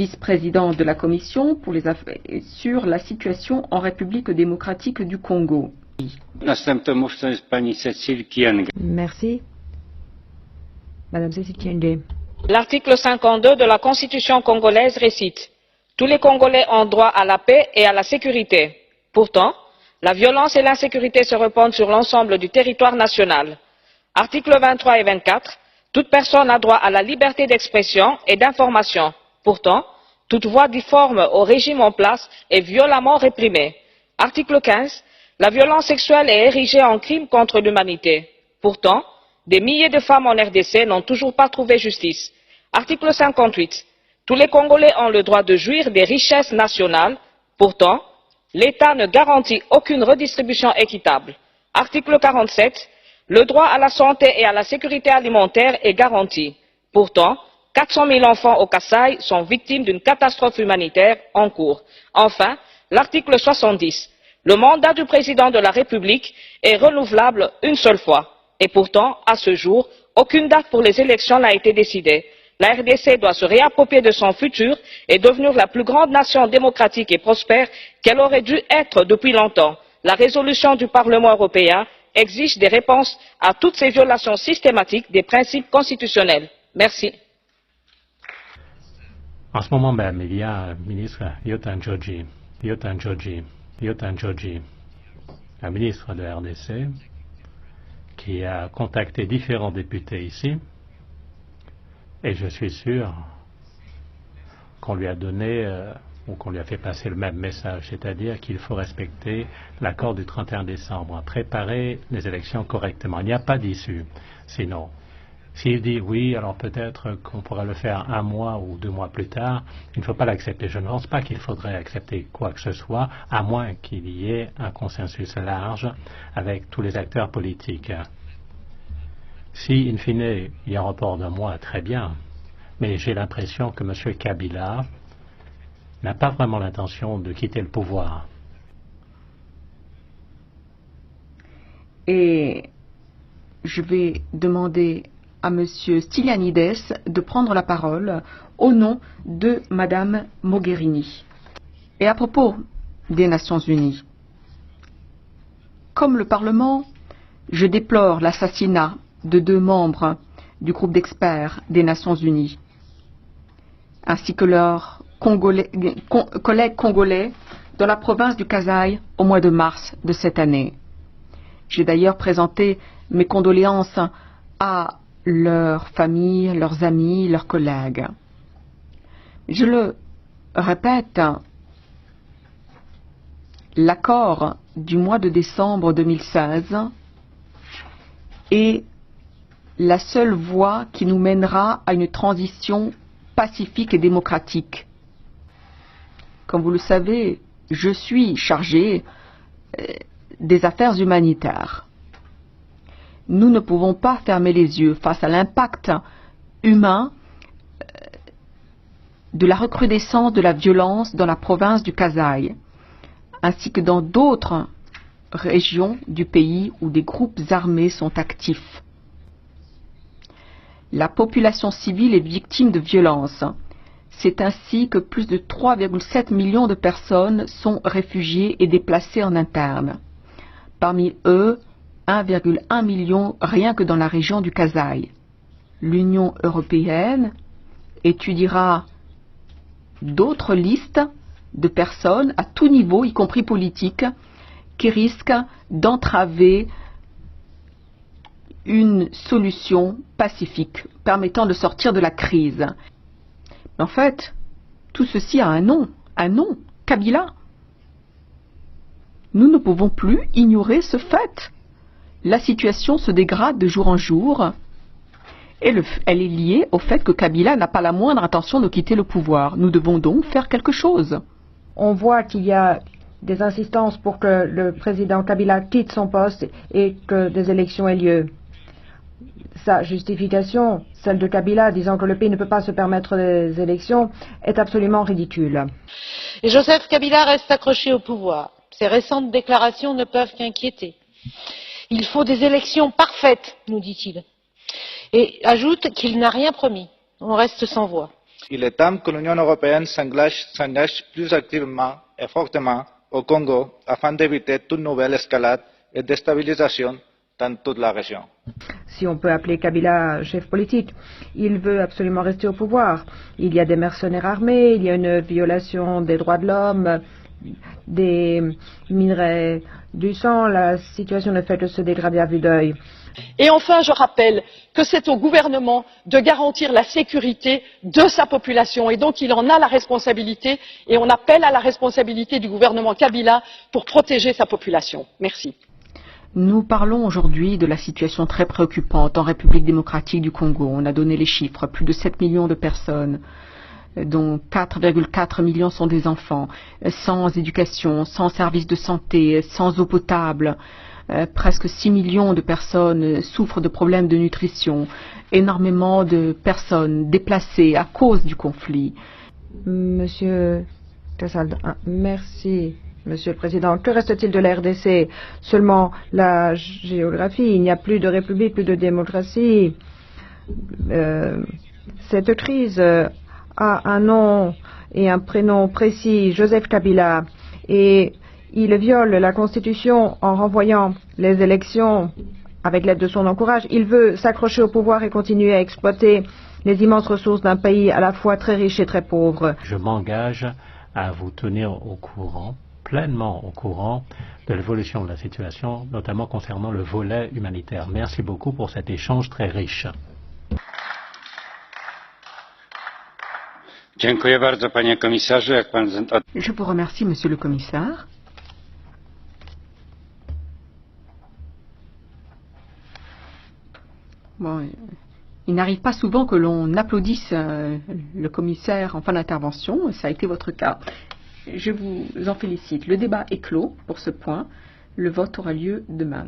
Vice-président de la Commission pour les affaires sur la situation en République démocratique du Congo. Merci. Madame Cécile Kyenge. L'article 52 de la Constitution congolaise récite « Tous les Congolais ont droit à la paix et à la sécurité ». Pourtant, la violence et l'insécurité se répandent sur l'ensemble du territoire national. Articles 23 et 24, toute personne a droit à la liberté d'expression et d'information. Pourtant, toute voix difforme au régime en place est violemment réprimée. Article 15, la violence sexuelle est érigée en crime contre l'humanité. Pourtant, des milliers de femmes en RDC n'ont toujours pas trouvé justice. Article 58, tous les Congolais ont le droit de jouir des richesses nationales. Pourtant, l'État ne garantit aucune redistribution équitable. Article 47, le droit à la santé et à la sécurité alimentaire est garanti. Pourtant, 400 000 enfants au Kasaï sont victimes d'une catastrophe humanitaire en cours. Enfin, l'article 70, le mandat du président de la République est renouvelable une seule fois. Et pourtant, à ce jour, aucune date pour les élections n'a été décidée. La RDC doit se réapproprier de son futur et devenir la plus grande nation démocratique et prospère qu'elle aurait dû être depuis longtemps. La résolution du Parlement européen exige des réponses à toutes ces violations systématiques des principes constitutionnels. Merci. En ce moment même, il y a un ministre, Yotan Joji, un ministre de la RDC, qui a contacté différents députés ici, et je suis sûr qu'on lui a donné ou qu'on lui a fait passer le même message, c'est-à-dire qu'il faut respecter l'accord du 31 décembre, préparer les élections correctement. Il n'y a pas d'issue. Sinon, s'il dit oui, alors peut-être qu'on pourra le faire 1 mois ou 2 mois plus tard, il ne faut pas l'accepter. Je ne pense pas qu'il faudrait accepter quoi que ce soit, à moins qu'il y ait un consensus large avec tous les acteurs politiques. Si, in fine, il y a un report d'1 mois, très bien, mais j'ai l'impression que M. Kabila n'a pas vraiment l'intention de quitter le pouvoir. Et je vais demander à M. Stylianides de prendre la parole au nom de Mme Mogherini. Et à propos des Nations Unies, comme le Parlement, je déplore l'assassinat de 2 membres du groupe d'experts des Nations Unies, ainsi que leurs collègues congolais dans la province du Kasaï au mois de mars de cette année. J'ai d'ailleurs présenté mes condoléances à leurs familles, leurs amis, leurs collègues. Je le répète, l'accord du mois de décembre 2016 est la seule voie qui nous mènera à une transition pacifique et démocratique. Comme vous le savez, je suis chargé des affaires humanitaires. Nous ne pouvons pas fermer les yeux face à l'impact humain de la recrudescence de la violence dans la province du Kasaï, ainsi que dans d'autres régions du pays où des groupes armés sont actifs. La population civile est victime de violences. C'est ainsi que plus de 3,7 millions de personnes sont réfugiées et déplacées en interne. Parmi eux, 1,1 million rien que dans la région du Kasaï. L'Union européenne étudiera d'autres listes de personnes à tout niveau, y compris politique, qui risquent d'entraver une solution pacifique permettant de sortir de la crise. Mais en fait, tout ceci a un nom, Kabila. Nous ne pouvons plus ignorer ce fait. La situation se dégrade de jour en jour et elle est liée au fait que Kabila n'a pas la moindre intention de quitter le pouvoir. Nous devons donc faire quelque chose. On voit qu'il y a des insistances pour que le président Kabila quitte son poste et que des élections aient lieu. Sa justification, celle de Kabila, disant que le pays ne peut pas se permettre des élections, est absolument ridicule. Et Joseph Kabila reste accroché au pouvoir. Ses récentes déclarations ne peuvent qu'inquiéter. Il faut des élections parfaites, nous dit-il. Et ajoute qu'il n'a rien promis. On reste sans voix. Il est temps que l'Union européenne s'engage plus activement et fortement au Congo afin d'éviter toute nouvelle escalade et déstabilisation dans toute la région. Si on peut appeler Kabila chef politique, il veut absolument rester au pouvoir. Il y a des mercenaires armés, il y a une violation des droits de l'homme, des minerais du sang, la situation ne fait que se dégrader à vue d'œil. Et enfin, je rappelle que c'est au gouvernement de garantir la sécurité de sa population et donc il en a la responsabilité et on appelle à la responsabilité du gouvernement Kabila pour protéger sa population. Merci. Nous parlons aujourd'hui de la situation très préoccupante en République démocratique du Congo. On a donné les chiffres, plus de 7 millions de personnes, dont 4,4 millions sont des enfants, sans éducation, sans service de santé, sans eau potable. Presque 6 millions de personnes souffrent de problèmes de nutrition, énormément de personnes déplacées à cause du conflit. Monsieur Castaldo, merci. Monsieur le Président, que reste-t-il de la RDC? Seulement la géographie, il n'y a plus de république, plus de démocratie. Cette crise a un nom et un prénom précis, Joseph Kabila, et il viole la Constitution en renvoyant les élections avec l'aide de son entourage. Il veut s'accrocher au pouvoir et continuer à exploiter les immenses ressources d'un pays à la fois très riche et très pauvre. Je m'engage à vous tenir au courant, pleinement au courant de l'évolution de la situation, notamment concernant le volet humanitaire. Merci beaucoup pour cet échange très riche. Je vous remercie, Monsieur le Commissaire. Bon, il n'arrive pas souvent que l'on applaudisse le commissaire en fin d'intervention. Ça a été votre cas. Je vous en félicite. Le débat est clos pour ce point. Le vote aura lieu demain.